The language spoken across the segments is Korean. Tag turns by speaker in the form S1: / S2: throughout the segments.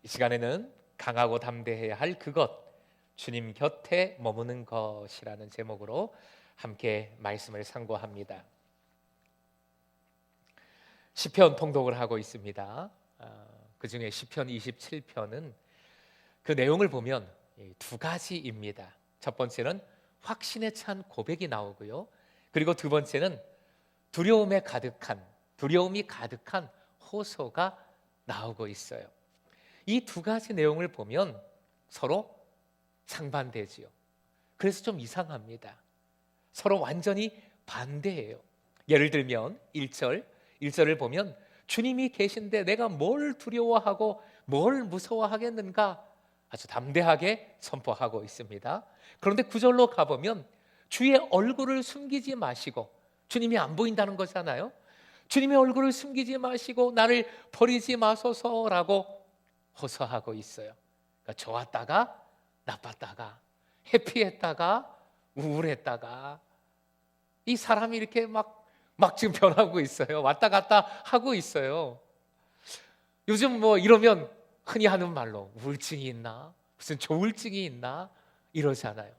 S1: 이 시간에는 강하고 담대해야 할 그것, 주님 곁에 머무는 것이라는 제목으로 함께 말씀을 상고합니다. 시편 통독을 하고 있습니다. 그 중에 시편 27편은 그 내용을 보면 두 가지입니다. 첫 번째는 확신에 찬 고백이 나오고요. 그리고 두 번째는 두려움이 가득한 호소가 나오고 있어요. 이 두 가지 내용을 보면 서로 상반되지요. 그래서 좀 이상합니다. 서로 완전히 반대예요. 예를 들면 1절을 보면 주님이 계신데 내가 뭘 두려워하고 뭘 무서워하겠는가 아주 담대하게 선포하고 있습니다. 그런데 9절로 가보면 주의 얼굴을 숨기지 마시고, 주님이 안 보인다는 거잖아요. 주님의 얼굴을 숨기지 마시고 나를 버리지 마소서라고 호소하고 있어요. 그러니까 좋았다가 나빴다가, 해피했다가 우울했다가, 이 사람이 이렇게 막 지금 변하고 있어요. 왔다 갔다 하고 있어요. 요즘 뭐 이러면 흔히 하는 말로 우울증이 있나, 무슨 조울증이 있나 이러잖아요.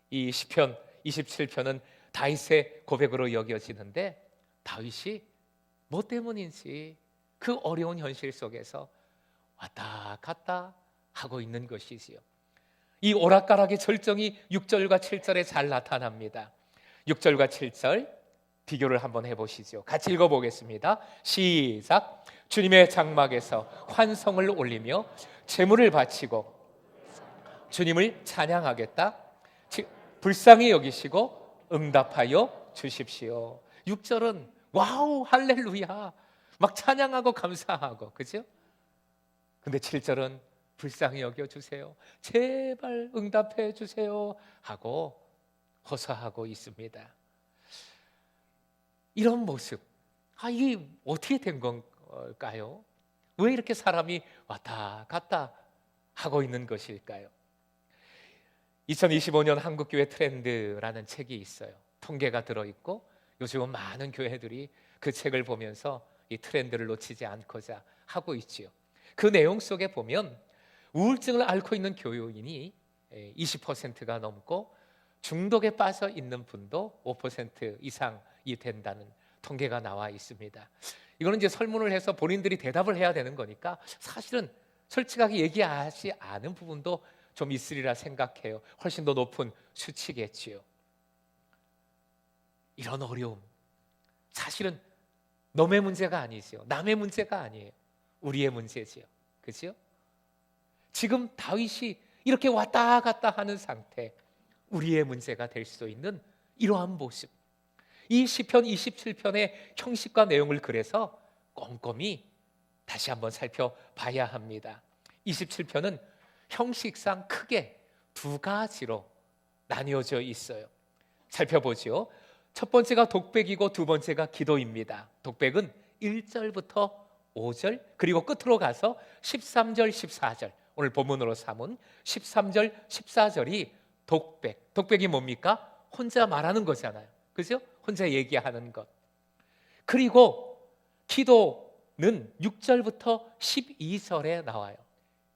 S1: 이 시편 27편은 다윗의 고백으로 여겨지는데, 다윗이 뭐 때문인지 그 어려운 현실 속에서 왔다 갔다 하고 있는 것이지요. 이 오락가락의 절정이 6절과 7절에 잘 나타납니다. 6절과 7절 비교를 한번 해보시죠. 같이 읽어보겠습니다. 시작. 주님의 장막에서 환성을 올리며 제물을 바치고 주님을 찬양하겠다. 불쌍히 여기시고 응답하여 주십시오. 6절은 와우 할렐루야 막 찬양하고 감사하고, 그죠? 근데 7절은 불쌍히 여겨주세요, 제발 응답해 주세요 하고 호소하고 있습니다. 이런 모습, 이게 어떻게 된 걸까요? 왜 이렇게 사람이 왔다 갔다 하고 있는 것일까요? 2025년 한국교회 트렌드라는 책이 있어요. 통계가 들어있고 요즘은 많은 교회들이 그 책을 보면서 이 트렌드를 놓치지 않고자 하고 있지요. 그 내용 속에 보면 우울증을 앓고 있는 교요인이 20%가 넘고 중독에 빠져 있는 분도 5% 이상이 된다는 통계가 나와 있습니다. 이거는 이제 설문을 해서 본인들이 대답을 해야 되는 거니까 사실은 솔직하게 얘기하지 않은 부분도 좀 있으리라 생각해요. 훨씬 더 높은 수치겠지요. 이런 어려움, 사실은 너의 문제가 아니지요. 남의 문제가 아니에요. 우리의 문제지요. 그죠? 지금 다윗이 이렇게 왔다 갔다 하는 상태, 우리의 문제가 될 수 있는 이러한 모습, 이 시편 27편의 형식과 내용을 그래서 꼼꼼히 다시 한번 살펴봐야 합니다. 27편은 형식상 크게 두 가지로 나뉘어져 있어요. 살펴보죠. 첫 번째가 독백이고 두 번째가 기도입니다. 독백은 1절부터 5절, 그리고 끝으로 가서 13절, 14절, 오늘 본문으로 삼은 13절, 14절이 독백. 독백이 뭡니까? 혼자 말하는 거잖아요. 그죠? 혼자 얘기하는 것. 그리고 기도는 6절부터 12절에 나와요.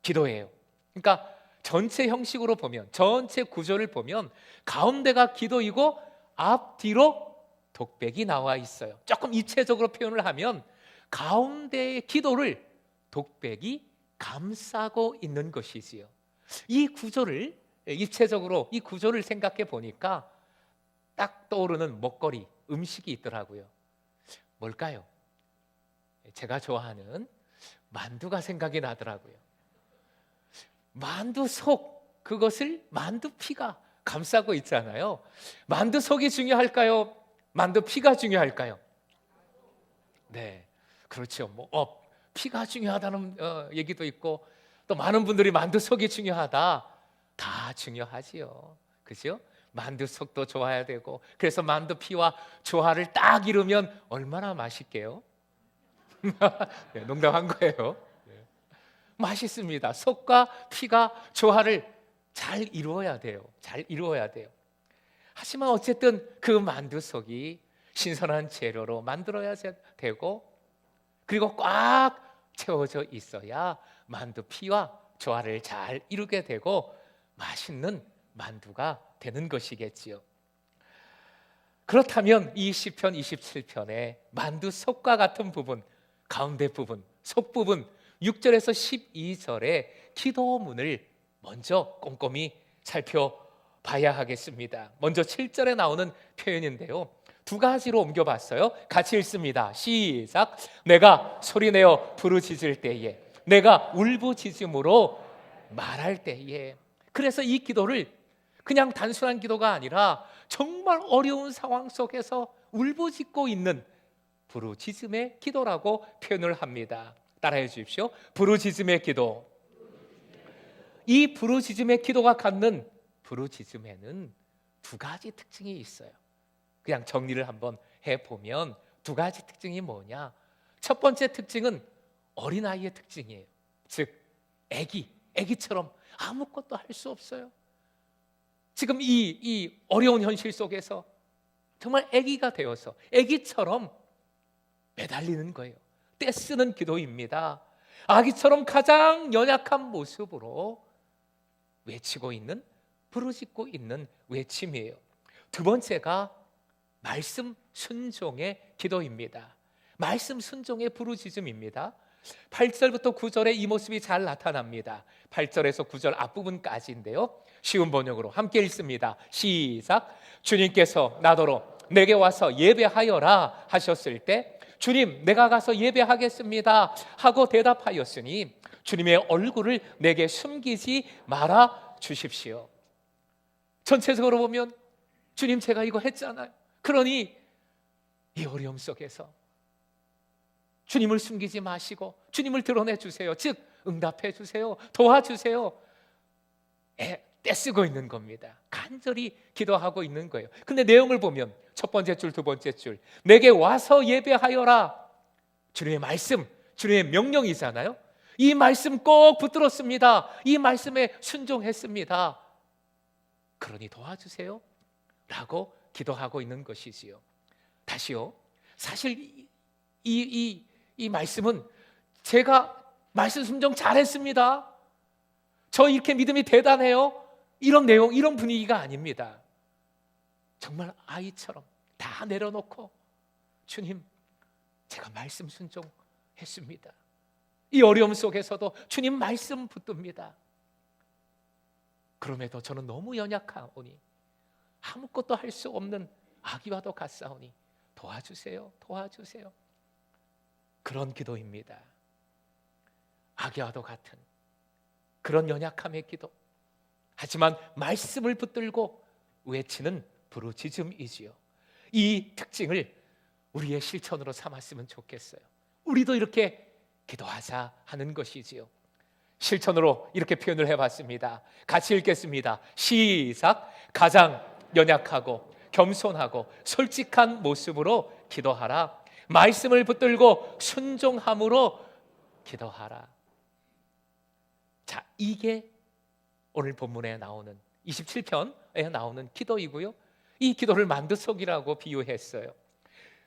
S1: 기도예요. 그러니까 전체 형식으로 보면, 전체 구조를 보면 가운데가 기도이고 앞뒤로 독백이 나와 있어요. 조금 입체적으로 표현을 하면 가운데의 기도를 독백이 감싸고 있는 것이지요. 이 구조를 입체적으로 이 구조를 생각해 보니까 딱 떠오르는 먹거리, 음식이 있더라고요. 뭘까요? 제가 좋아하는 만두가 생각이 나더라고요. 만두 속, 그것을 만두 피가 감싸고 있잖아요. 만두 속이 중요할까요? 만두 피가 중요할까요? 네, 그렇죠. 피가 중요하다는 얘기도 있고, 또 많은 분들이 만두 속이 중요하다. 다 중요하지요. 그죠? 만두 속도 좋아야 되고, 그래서 만두 피와 조화를 딱 이루면 얼마나 맛있게요? 네, 농담한 거예요. 네. 맛있습니다. 속과 피가 조화를 잘 이루어야 돼요. 잘 이루어야 돼요. 하지만 어쨌든 그 만두 속이 신선한 재료로 만들어야 되고, 그리고 꽉 채워져 있어야 만두 피와 조화를 잘 이루게 되고 맛있는 만두가 되는 것이겠지요. 그렇다면 이 시편 27편의 만두 속과 같은 부분, 가운데 부분, 속 부분 6절에서 12절의 기도문을 먼저 꼼꼼히 살펴봐야 하겠습니다. 먼저 7절에 나오는 표현인데요, 두 가지로 옮겨봤어요. 같이 읽습니다. 시작. 내가 소리내어 부르짖을 때에, 내가 울부짖음으로 말할 때에. 그래서 이 기도를 그냥 단순한 기도가 아니라 정말 어려운 상황 속에서 울부짖고 있는 부르짖음의 기도라고 표현을 합니다. 따라해 주십시오. 부르짖음의 기도. 이 부르짖음의 기도가 갖는 부르짖음에는 두 가지 특징이 있어요. 그냥 정리를 한번 해보면 두 가지 특징이 뭐냐? 첫 번째 특징은 어린아이의 특징이에요. 즉 애기처럼 아무것도 할 수 없어요. 지금 이 어려운 현실 속에서 정말 애기가 되어서 애기처럼 매달리는 거예요. 떼쓰는 기도입니다. 아기처럼 가장 연약한 모습으로 외치고 있는, 부르짖고 있는 외침이에요. 두 번째가 말씀 순종의 기도입니다. 말씀 순종의 부르짖음입니다. 8절부터 9절에 이 모습이 잘 나타납니다. 8절에서 9절 앞부분까지인데요, 쉬운 번역으로 함께 읽습니다. 시작. 주님께서 나더러 내게 와서 예배하여라 하셨을 때, 주님 내가 가서 예배하겠습니다 하고 대답하였으니 주님의 얼굴을 내게 숨기지 말아 주십시오. 전체적으로 보면 주님 제가 이거 했잖아요. 그러니 이 어려움 속에서 주님을 숨기지 마시고 주님을 드러내 주세요. 즉 응답해 주세요. 도와주세요. 떼쓰고 있는 겁니다. 간절히 기도하고 있는 거예요. 근데 내용을 보면 첫 번째 줄, 두 번째 줄, 내게 와서 예배하여라. 주님의 말씀, 주님의 명령이잖아요. 이 말씀 꼭 붙들었습니다. 이 말씀에 순종했습니다. 그러니 도와주세요 라고 기도하고 있는 것이지요. 다시요, 사실 이 말씀은 제가 말씀 순종 잘했습니다, 저 이렇게 믿음이 대단해요, 이런 내용, 이런 분위기가 아닙니다. 정말 아이처럼 다 내려놓고 주님 제가 말씀 순종했습니다. 이 어려움 속에서도 주님 말씀 붙듭니다. 그럼에도 저는 너무 연약하오니 아무것도 할 수 없는 아기와도 같사오니 도와주세요, 도와주세요. 그런 기도입니다. 아기와도 같은 그런 연약함의 기도, 하지만 말씀을 붙들고 외치는 부르짖음이지요. 이 특징을 우리의 실천으로 삼았으면 좋겠어요. 우리도 이렇게 기도하자 하는 것이지요. 실천으로 이렇게 표현을 해봤습니다. 같이 읽겠습니다. 시작. 가장 연약하고 겸손하고 솔직한 모습으로 기도하라. 말씀을 붙들고 순종함으로 기도하라. 자, 이게 오늘 본문에 나오는 27편에 나오는 기도이고요, 이 기도를 만두속이라고 비유했어요.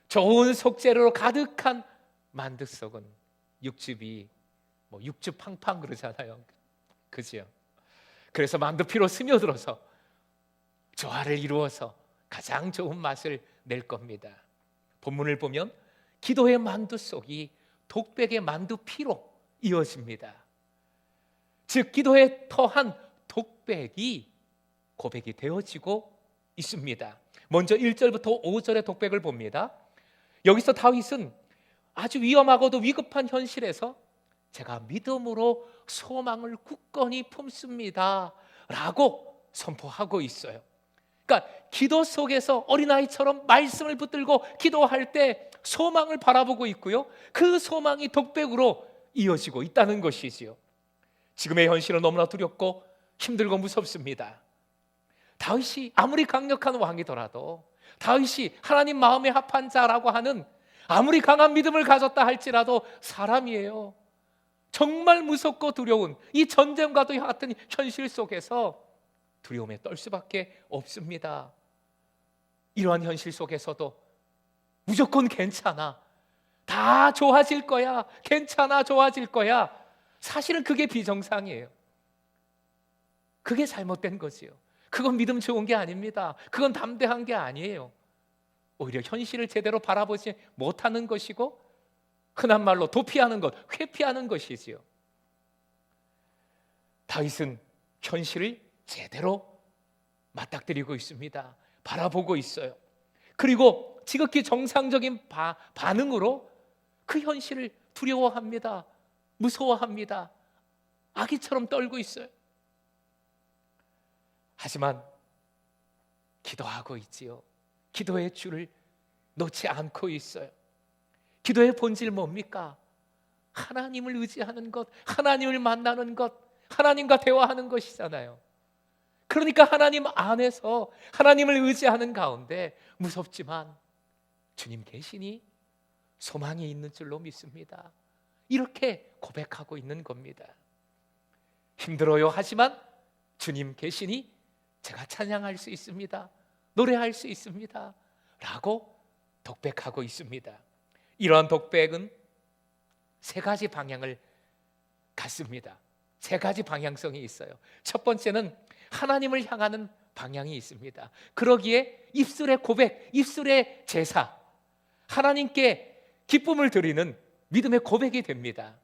S1: 좋은 속재료로 가득한 만두속은 육즙이 육즙 팡팡 그러잖아요. 그죠? 그래서 만두피로 스며들어서 조화를 이루어서 가장 좋은 맛을 낼 겁니다. 본문을 보면 기도의 만두속이 독백의 만두피로 이어집니다. 즉 기도에 터한 독백이 고백이 되어지고 있습니다. 먼저 1절부터 5절의 독백을 봅니다. 여기서 다윗은 아주 위험하고도 위급한 현실에서 제가 믿음으로 소망을 굳건히 품습니다 라고 선포하고 있어요. 그러니까 기도 속에서 어린아이처럼 말씀을 붙들고 기도할 때 소망을 바라보고 있고요, 그 소망이 독백으로 이어지고 있다는 것이지요. 지금의 현실은 너무나 두렵고 힘들고 무섭습니다. 다윗이 아무리 강력한 왕이더라도, 다윗이 하나님 마음에 합한 자라고 하는 아무리 강한 믿음을 가졌다 할지라도 사람이에요. 정말 무섭고 두려운 이 전쟁과도 같은 현실 속에서 두려움에 떨 수밖에 없습니다. 이러한 현실 속에서도 무조건 괜찮아, 다 좋아질 거야, 괜찮아, 좋아질 거야, 사실은 그게 비정상이에요. 그게 잘못된 거지요. 그건 믿음 좋은 게 아닙니다. 그건 담대한 게 아니에요. 오히려 현실을 제대로 바라보지 못하는 것이고, 흔한 말로 도피하는 것, 회피하는 것이지요. 다윗은 현실을 제대로 맞닥뜨리고 있습니다. 바라보고 있어요. 그리고 지극히 정상적인 반응으로 그 현실을 두려워합니다. 무서워합니다. 아기처럼 떨고 있어요. 하지만 기도하고 있지요. 기도의 줄을 놓지 않고 있어요. 기도의 본질 뭡니까? 하나님을 의지하는 것, 하나님을 만나는 것, 하나님과 대화하는 것이잖아요. 그러니까 하나님 안에서 하나님을 의지하는 가운데 무섭지만 주님 계시니 소망이 있는 줄로 믿습니다. 이렇게 고백하고 있는 겁니다. 힘들어요 하지만 주님 계시니 제가 찬양할 수 있습니다. 노래할 수 있습니다. 라고 독백하고 있습니다. 이러한 독백은 세 가지 방향을 갖습니다. 세 가지 방향성이 있어요. 첫 번째는 하나님을 향하는 방향이 있습니다. 그러기에 입술의 고백, 입술의 제사, 하나님께 기쁨을 드리는 믿음의 고백이 됩니다.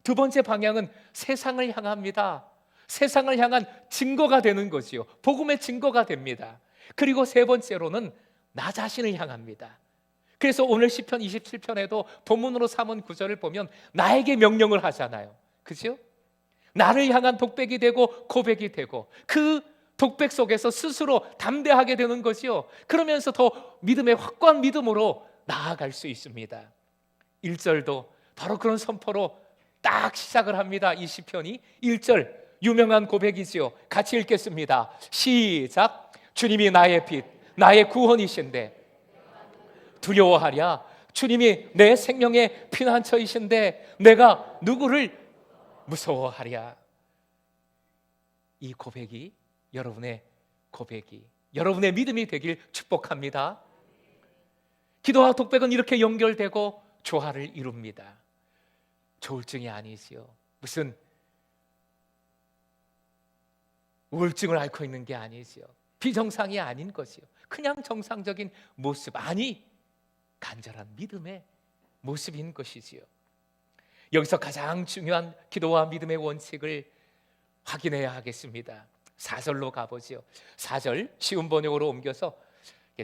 S1: 두 번째 방향은 세상을 향합니다. 세상을 향한 증거가 되는 거지요. 복음의 증거가 됩니다. 그리고 세 번째로는 나 자신을 향합니다. 그래서 오늘 시편 27편에도 본문으로 삼은 구절을 보면 나에게 명령을 하잖아요. 그죠? 나를 향한 독백이 되고 고백이 되고 그 독백 속에서 스스로 담대하게 되는 거지요. 그러면서 더 믿음의 확고한 믿음으로 나아갈 수 있습니다. 1절도 바로 그런 선포로 딱 시작을 합니다. 이 시편이 1절 유명한 고백이지요. 같이 읽겠습니다. 시작. 주님이 나의 빛, 나의 구원이신데 두려워하랴. 주님이 내 생명의 피난처이신데 내가 누구를 무서워하랴. 이 고백이 여러분의 고백이, 여러분의 믿음이 되길 축복합니다. 기도와 독백은 이렇게 연결되고 조화를 이룹니다. 조울증이 아니지요. 무슨 우울증을 앓고 있는 게 아니지요. 비정상이 아닌 것이요. 그냥 정상적인 모습, 아니 간절한 믿음의 모습인 것이지요. 여기서 가장 중요한 기도와 믿음의 원칙을 확인해야 하겠습니다. 4절로 가보지요. 4절 쉬운 번역으로 옮겨서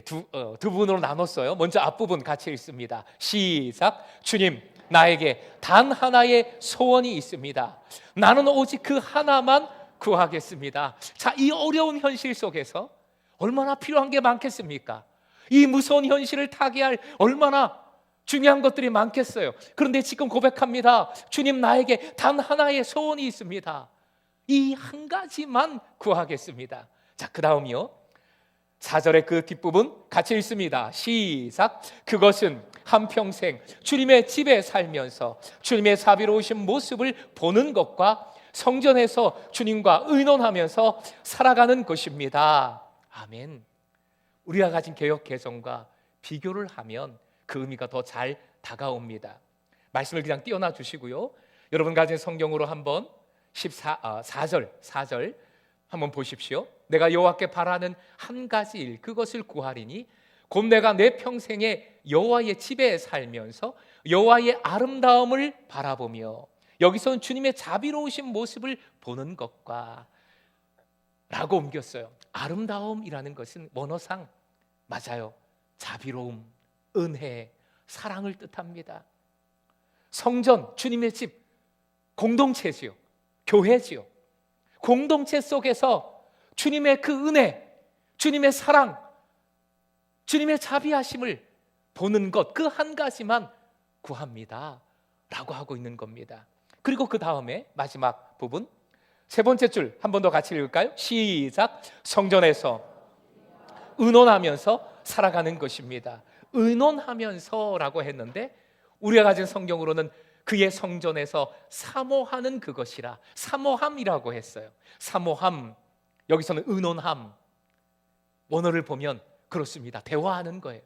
S1: 두 부분으로 나눴어요. 먼저 앞부분 같이 읽습니다. 시작. 주님, 나에게 단 하나의 소원이 있습니다. 나는 오직 그 하나만 구하겠습니다. 자, 이 어려운 현실 속에서 얼마나 필요한 게 많겠습니까? 이 무서운 현실을 타개할 얼마나 중요한 것들이 많겠어요. 그런데 지금 고백합니다. 주님, 나에게 단 하나의 소원이 있습니다. 이 한 가지만 구하겠습니다. 자, 그 다음이요. 4절의 그 뒷부분 같이 읽습니다. 시작. 그것은 한평생 주님의 집에 살면서 주님의 자비로우신 모습을 보는 것과 성전에서 주님과 의논하면서 살아가는 것입니다. 아멘. 우리가 가진 개역 개정과 비교를 하면 그 의미가 더 잘 다가옵니다. 말씀을 그냥 띄워놔 주시고요. 여러분 가진 성경으로 한번 4절 한번 보십시오. 내가 여호와께 바라는 한 가지 일, 그것을 구하리니 곧 내가 내 평생에 여호와의 집에 살면서 여호와의 아름다움을 바라보며, 여기서는 주님의 자비로우신 모습을 보는 것과 라고 옮겼어요. 아름다움이라는 것은 원어상 맞아요. 자비로움, 은혜, 사랑을 뜻합니다. 성전, 주님의 집, 공동체지요. 교회지요. 공동체 속에서 주님의 그 은혜, 주님의 사랑, 주님의 자비하심을 보는 것, 그 한 가지만 구합니다 라고 하고 있는 겁니다. 그리고 그 다음에 마지막 부분 세 번째 줄 한 번 더 같이 읽을까요? 시작. 성전에서 의논하면서 살아가는 것입니다. 의논하면서라고 했는데 우리가 가진 성경으로는 그의 성전에서 사모하는 그것이라 사모함이라고 했어요. 사모함, 여기서는 의논함. 원어를 보면 그렇습니다. 대화하는 거예요.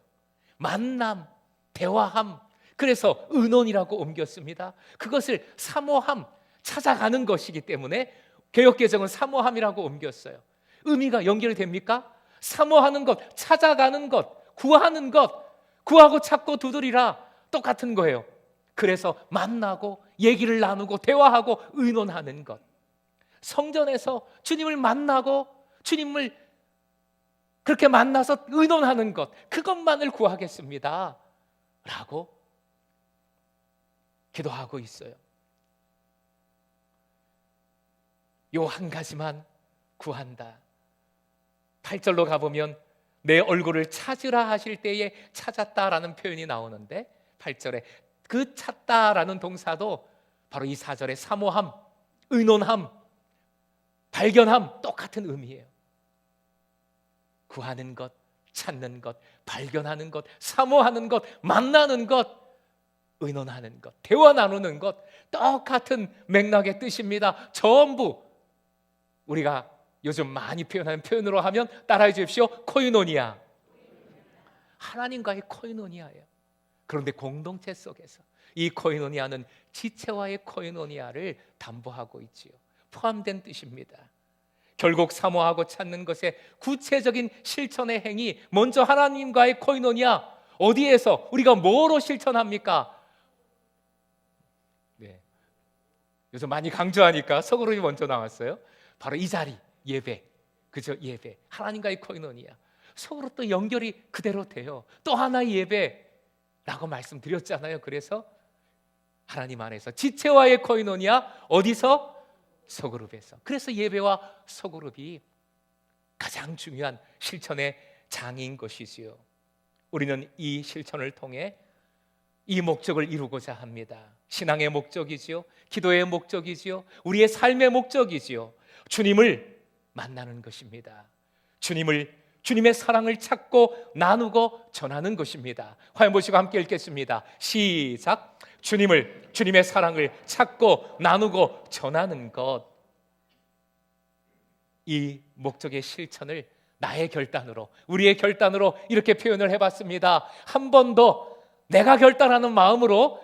S1: 만남, 대화함. 그래서 의논이라고 옮겼습니다. 그것을 사모함, 찾아가는 것이기 때문에 개역개정은 사모함이라고 옮겼어요. 의미가 연결됩니까? 사모하는 것, 찾아가는 것, 구하는 것, 구하고 찾고 두드리라, 똑같은 거예요. 그래서 만나고 얘기를 나누고 대화하고 의논하는 것, 성전에서 주님을 만나고 주님을 그렇게 만나서 의논하는 것, 그것만을 구하겠습니다 라고 기도하고 있어요. 요 한 가지만 구한다. 8절로 가보면 내 얼굴을 찾으라 하실 때에 찾았다라는 표현이 나오는데, 8절에 그 찾다라는 동사도 바로 이 4절의 사모함, 의논함, 발견함, 똑같은 의미예요. 구하는 것, 찾는 것, 발견하는 것, 사모하는 것, 만나는 것, 의논하는 것, 대화 나누는 것, 똑같은 맥락의 뜻입니다. 전부 우리가 요즘 많이 표현하는 표현으로 하면 따라해 주십시오. 코이노니아. 하나님과의 코이노니아예요. 그런데 공동체 속에서 이 코이노니아는 지체와의 코이노니아를 담보하고 있지요. 포함된 뜻입니다. 결국 사모하고 찾는 것의 구체적인 실천의 행위, 먼저 하나님과의 코이노니아, 어디에서 우리가 뭐로 실천합니까? 네. 요즘 많이 강조하니까 서구름이 먼저 나왔어요. 바로 이 자리, 예배. 그죠? 예배. 하나님과의 코이노니아. 서로 또 연결이 그대로 돼요. 또 하나의 예배라고 말씀드렸잖아요. 그래서 하나님 안에서 지체와의 코이노니아, 어디서? 소그룹에서. 그래서 예배와 소그룹이 가장 중요한 실천의 장인 것이지요. 우리는 이 실천을 통해 이 목적을 이루고자 합니다. 신앙의 목적이지요, 기도의 목적이지요, 우리의 삶의 목적이지요. 주님을 만나는 것입니다. 주님의 사랑을 찾고 나누고 전하는 것입니다. 화면 보시고 함께 읽겠습니다. 시작. 주님의 사랑을 찾고 나누고 전하는 것. 이 목적의 실천을 나의 결단으로, 우리의 결단으로 이렇게 표현을 해봤습니다. 한 번 더 내가 결단하는 마음으로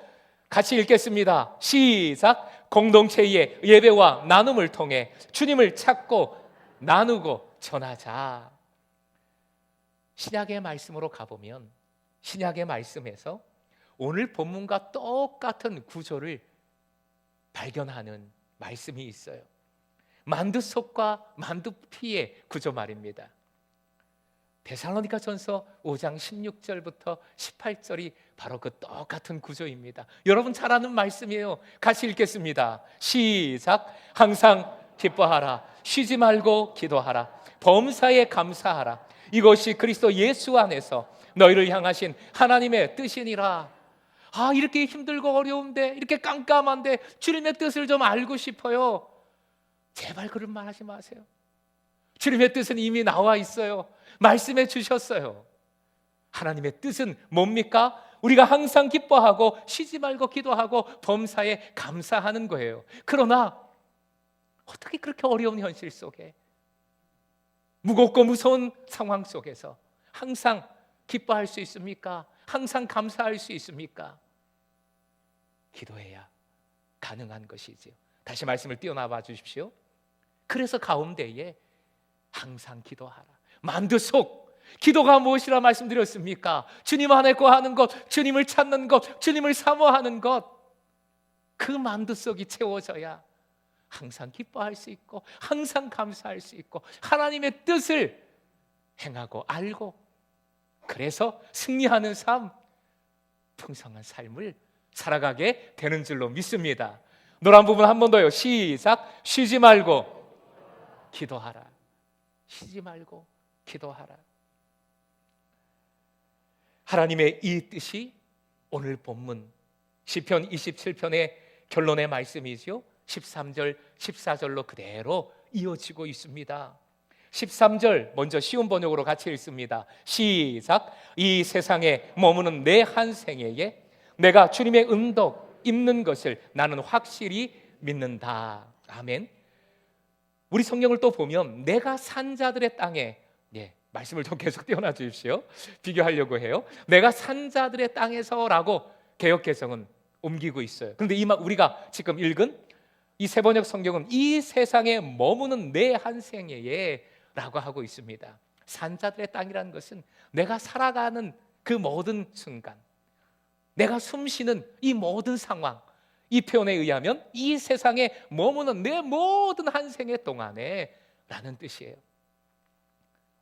S1: 같이 읽겠습니다. 시작. 공동체의 예배와 나눔을 통해 주님을 찾고 나누고 전하자. 신약의 말씀으로 가보면 신약의 말씀에서 오늘 본문과 똑같은 구조를 발견하는 말씀이 있어요. 만두속과 만두피의 구조 말입니다. 데살로니가전서 5장 16절부터 18절이 바로 그 똑같은 구조입니다. 여러분 잘 아는 말씀이에요. 같이 읽겠습니다. 시작. 항상 기뻐하라. 쉬지 말고 기도하라. 범사에 감사하라. 이것이 그리스도 예수 안에서 너희를 향하신 하나님의 뜻이니라. 이렇게 힘들고 어려운데, 이렇게 깜깜한데 주님의 뜻을 좀 알고 싶어요. 제발 그런 말 하지 마세요. 주님의 뜻은 이미 나와 있어요. 말씀해 주셨어요. 하나님의 뜻은 뭡니까? 우리가 항상 기뻐하고 쉬지 말고 기도하고 범사에 감사하는 거예요. 그러나 어떻게 그렇게 어려운 현실 속에, 무겁고 무서운 상황 속에서 항상 기뻐할 수 있습니까? 항상 감사할 수 있습니까? 기도해야 가능한 것이지요. 다시 말씀을 띄어나와 주십시오. 그래서 가운데에 항상 기도하라. 만두속. 기도가 무엇이라 말씀드렸습니까? 주님 안에 거하는 것, 주님을 찾는 것, 주님을 사모하는 것. 그 만두속이 채워져야 항상 기뻐할 수 있고 항상 감사할 수 있고 하나님의 뜻을 행하고 알고, 그래서 승리하는 삶, 풍성한 삶을 살아가게 되는 줄로 믿습니다. 노란 부분 한 번 더요. 시작. 쉬지 말고 기도하라. 쉬지 말고 기도하라. 하나님의 이 뜻이 오늘 본문 시편 27편의 결론의 말씀이지요. 13절, 14절로 그대로 이어지고 있습니다. 13절 먼저 쉬운 번역으로 같이 읽습니다. 시작. 이 세상에 머무는 내 한 생애에 내가 주님의 은덕 입는 것을 나는 확실히 믿는다. 아멘. 우리 성경을 또 보면 내가 산 자들의 땅에, 말씀을 좀 계속 띄워놔 주십시오. 비교하려고 해요. 내가 산 자들의 땅에서라고 개역개정은 옮기고 있어요. 그런데 우리가 지금 읽은 이 세번역 성경은 이 세상에 머무는 내 한 생애에 라고 하고 있습니다. 산자들의 땅이라는 것은 내가 살아가는 그 모든 순간, 내가 숨쉬는 이 모든 상황, 이 표현에 의하면 이 세상에 머무는 내 모든 한 생애 동안에 라는 뜻이에요.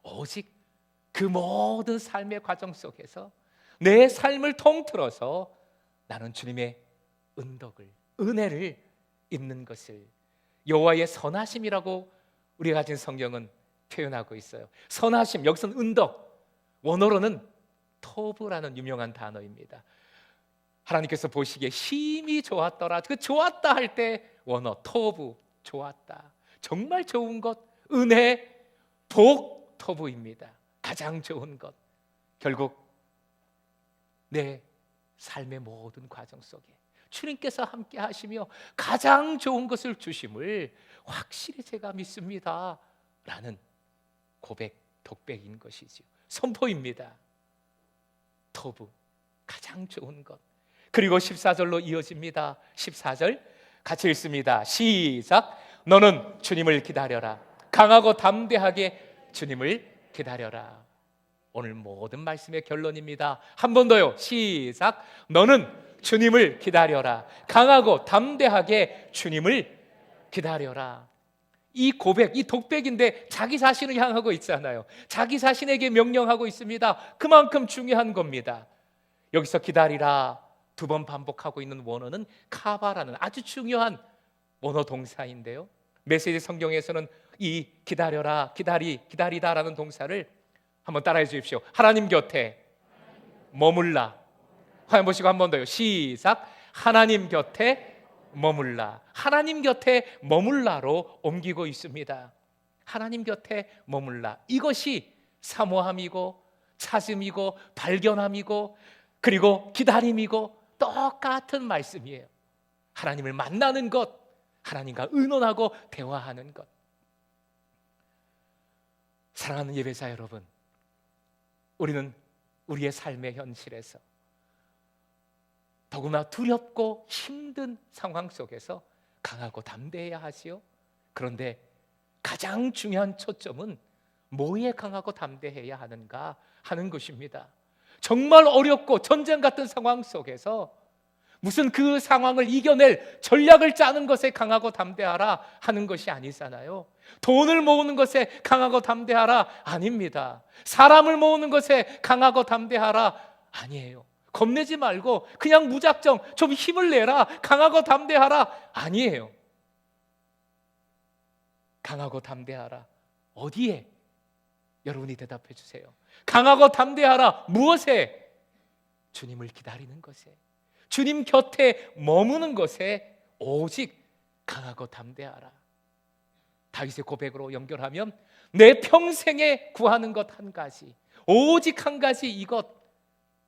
S1: 오직 그 모든 삶의 과정 속에서 내 삶을 통틀어서 나는 주님의 은덕을, 은혜를 입는 것을 여호와의 선하심이라고 우리가 가진 성경은 표현하고 있어요. 선하심, 여기서는 은덕, 원어로는 토브라는 유명한 단어입니다. 하나님께서 보시기에 힘이 좋았더라. 그 좋았다 할 때 원어 토브, 좋았다, 정말 좋은 것, 은혜, 복, 토브입니다. 가장 좋은 것. 결국 내 삶의 모든 과정 속에 주님께서 함께 하시며 가장 좋은 것을 주심을 확실히 제가 믿습니다 라는 고백, 독백인 것이지요. 선포입니다. 토브, 가장 좋은 것. 그리고 14절로 이어집니다. 14절 같이 읽습니다. 시작. 너는 주님을 기다려라. 강하고 담대하게 주님을 기다려라. 오늘 모든 말씀의 결론입니다. 한 번 더요. 시작. 너는 주님을 기다려라. 강하고 담대하게 주님을 기다려라. 이 고백, 이 독백인데 자기 자신을 향하고 있잖아요. 자기 자신에게 명령하고 있습니다. 그만큼 중요한 겁니다. 여기서 기다리라 두 번 반복하고 있는 원어는 카바라는 아주 중요한 원어 동사인데요, 메시지 성경에서는 이 기다려라, 기다리다라는 동사를 한번 따라해 주십시오. 하나님 곁에 머물라. 화면 보시고 한 번 더요. 시작. 하나님 곁에 머물라. 하나님 곁에 머물라로 옮기고 있습니다. 하나님 곁에 머물라. 이것이 사모함이고 찾음이고 발견함이고 그리고 기다림이고 똑같은 말씀이에요. 하나님을 만나는 것, 하나님과 의논하고 대화하는 것. 사랑하는 예배자 여러분, 우리는 우리의 삶의 현실에서 더구나 두렵고 힘든 상황 속에서 강하고 담대해야 하지요. 그런데 가장 중요한 초점은 뭐에 강하고 담대해야 하는가 하는 것입니다. 정말 어렵고 전쟁 같은 상황 속에서 무슨 그 상황을 이겨낼 전략을 짜는 것에 강하고 담대하라 하는 것이 아니잖아요. 돈을 모으는 것에 강하고 담대하라 아닙니다. 사람을 모으는 것에 강하고 담대하라 아니에요. 겁내지 말고 그냥 무작정 좀 힘을 내라, 강하고 담대하라 아니에요. 강하고 담대하라 어디에? 여러분이 대답해 주세요. 강하고 담대하라 무엇에? 주님을 기다리는 것에, 주님 곁에 머무는 것에 오직 강하고 담대하라. 다윗의 고백으로 연결하면 내 평생에 구하는 것 한 가지, 오직 한 가지, 이것,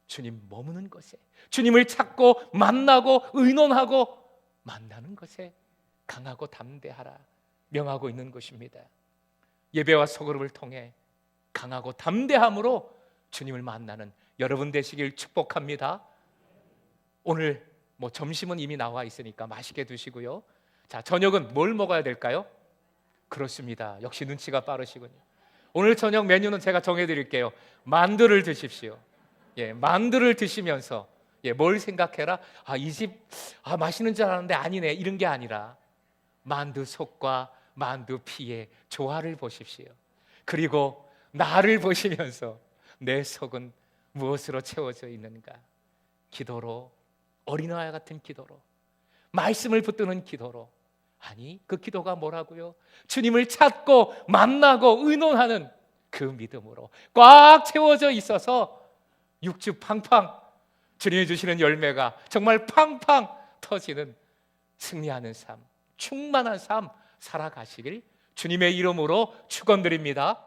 S1: 주님 머무는 것에, 주님을 찾고 만나고 의논하고 만나는 것에 강하고 담대하라 명하고 있는 것입니다. 예배와 소그룹을 통해 강하고 담대함으로 주님을 만나는 여러분 되시길 축복합니다. 오늘 점심은 이미 나와 있으니까 맛있게 드시고요. 자, 저녁은 뭘 먹어야 될까요? 그렇습니다. 역시 눈치가 빠르시군요. 오늘 저녁 메뉴는 제가 정해드릴게요. 만두를 드십시오. 만두를 드시면서 뭘 생각해라? 이 집 맛있는 줄 알았는데 아니네, 이런 게 아니라 만두 속과 만두 피의 조화를 보십시오. 그리고 나를 보시면서 내 속은 무엇으로 채워져 있는가? 기도로, 어린아이 같은 기도로, 말씀을 붙드는 기도로. 아니, 그 기도가 뭐라고요? 주님을 찾고 만나고 의논하는 그 믿음으로 꽉 채워져 있어서 육즙팡팡 주님이 주시는 열매가 정말 팡팡 터지는 승리하는 삶, 충만한 삶 살아가시길 주님의 이름으로 축원드립니다.